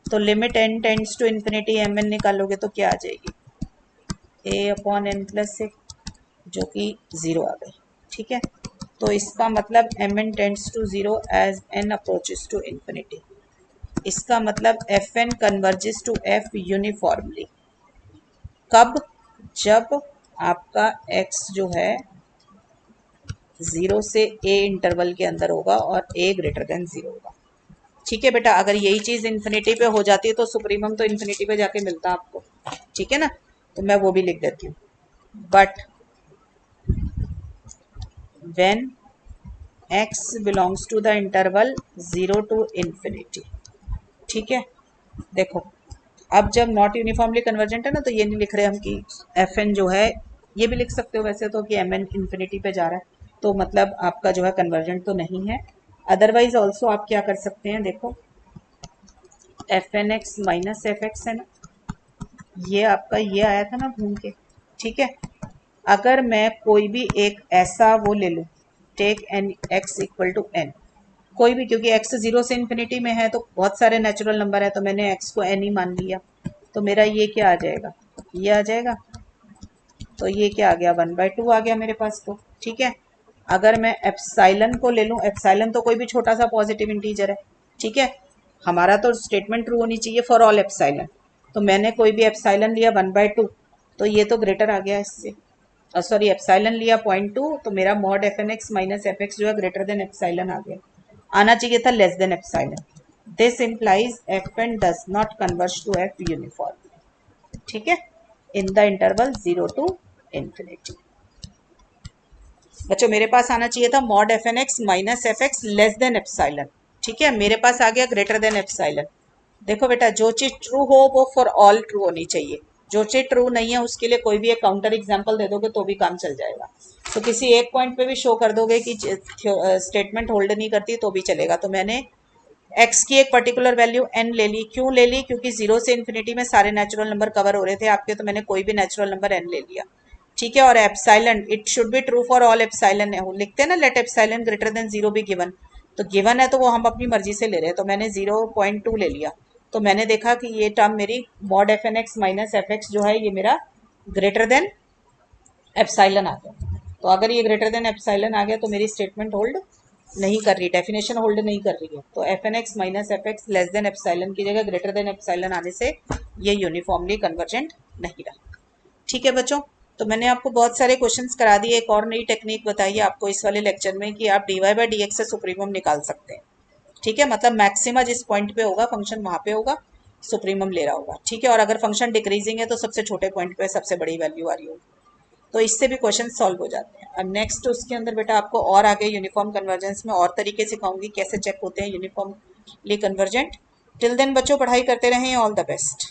तो limit n tends to infinity M n निकालोगे तो क्या आ जाएगी, a upon N plus a, जो कि 0 आ गई। ठीक है, तो इसका मतलब m N tends to 0 as N approaches to infinity. इसका मतलब f N converges to F uniformly. कब, जब आपका x जो है 0 से a इंटरवल के अंदर होगा और a ग्रेटर देन 0 होगा। ठीक है बेटा, अगर यही चीज इन्फिनिटी पे हो जाती है तो सुप्रीमम तो इन्फिनिटी पे जाके मिलता आपको। ठीक है ना, तो मैं वो भी लिख देती हूँ, but when x belongs to the interval 0 to infinity। ठीक है, देखो अब जब नॉट यूनिफॉर्मली कन्वर्जेंट है ना, तो ये नहीं लिख रहे हम कि एफ एन जो है, ये भी लिख सकते हो वैसे तो कि एम एन इन्फिनिटी पे जा रहा है, तो मतलब आपका जो है कन्वर्जेंट तो नहीं है। अदरवाइज ऑल्सो आप क्या कर सकते हैं, देखो f N x minus F x है ना, ये आपका ये आया था ना घूम के। ठीक है, अगर मैं कोई भी एक ऐसा वो ले लूँ, take n x equal to n, कोई भी, क्योंकि x 0 से इन्फिनिटी में है तो बहुत सारे नेचुरल नंबर है, तो मैंने x को n ही मान लिया, तो मेरा ये क्या आ जाएगा, ये आ जाएगा, तो ये क्या आ गया 1/2 आ गया मेरे पास। तो ठीक है, अगर मैं एप्साइलन को ले लूँ, एप्साइलन तो कोई भी छोटा सा पॉजिटिव इंटीजर है। ठीक है, हमारा तो स्टेटमेंट ट्रू होनी चाहिए फॉर ऑल एप्साइलन, तो मैंने कोई भी एप्साइलन लिया 1/2, तो ये तो ग्रेटर आ गया इससे, सॉरी एप्साइलन लिया 0.2, तो मेरा mod F N x minus F x जो है ग्रेटर देन एप्साइलन आ गया, आना चाहिए था less than epsilon. This implies f N does not converge to F uniformly. ठीक है, in the interval 0 to infinity. बच्चों मेरे पास आना चाहिए था mod F N x minus F x less than epsilon. ठीक है, मेरे पास आ गया ग्रेटर देन एप्साइलन। देखो बेटा, जो चीज ट्रू हो वो फॉर ऑल ट्रू होनी चाहिए, जो चीज ट्रू नहीं है उसके लिए कोई भी एक काउंटर एग्जांपल दे दोगे तो भी काम चल जाएगा। तो किसी एक पॉइंट पे भी शो कर दोगे कि स्टेटमेंट होल्ड नहीं करती तो भी चलेगा। तो मैंने x की एक पर्टिकुलर वैल्यू n ले ली, क्यों ले ली, क्योंकि 0 से इन्फिनिटी में सारे नेचुरल नंबर कवर हो रहे थे आपके, तो मैंने कोई भी नेचुरल नंबर n ले लिया। ठीक है। और epsilon it should be true for all epsilon है, लिखते हैं ना let epsilon greater than 0 be given. तो गिवन है तो वो हम अपनी मर्जी से ले रहे हैं, तो मैंने 0.2 ले लिया। तो मैंने देखा कि ये टर्म मेरी mod F N x minus F x जो है ये मेरा ग्रेटर देन एप्साइलन आ गया। तो अगर ये ग्रेटर देन एप्साइलन आ गया तो मेरी स्टेटमेंट होल्ड नहीं कर रही, डेफिनेशन होल्ड नहीं कर रही है। तो F N x minus F x less than epsilon की जगह ग्रेटर देन एप्साइलन आने से ये यूनिफॉर्मली कन्वर्जेंट नहीं रहा। ठीक है बच्चों, तो मैंने आपको बहुत सारे क्वेश्चंस करा दिए। एक और नई टेक्निक बताई है आपको इस वाले लेक्चर में कि आप dy बाई डी एक्स से सुप्रीमम निकाल सकते हैं। ठीक है, मतलब मैक्सिमा जिस पॉइंट पे होगा फंक्शन वहां पे होगा, सुप्रीमम ले रहा होगा। ठीक है, और अगर फंक्शन डिक्रीजिंग है तो सबसे छोटे पॉइंट पे सबसे बड़ी वैल्यू आ रही होगी। तो इससे भी क्वेश्चन सॉल्व हो जाते हैं। अब नेक्स्ट उसके अंदर बेटा आपको और आगे यूनिफॉर्म कन्वर्जेंस में और तरीके सिखाऊंगी कैसे चेक होते हैं यूनिफॉर्मली कन्वर्जेंट। टिल देन बच्चों पढ़ाई करते रहें, ऑल द बेस्ट।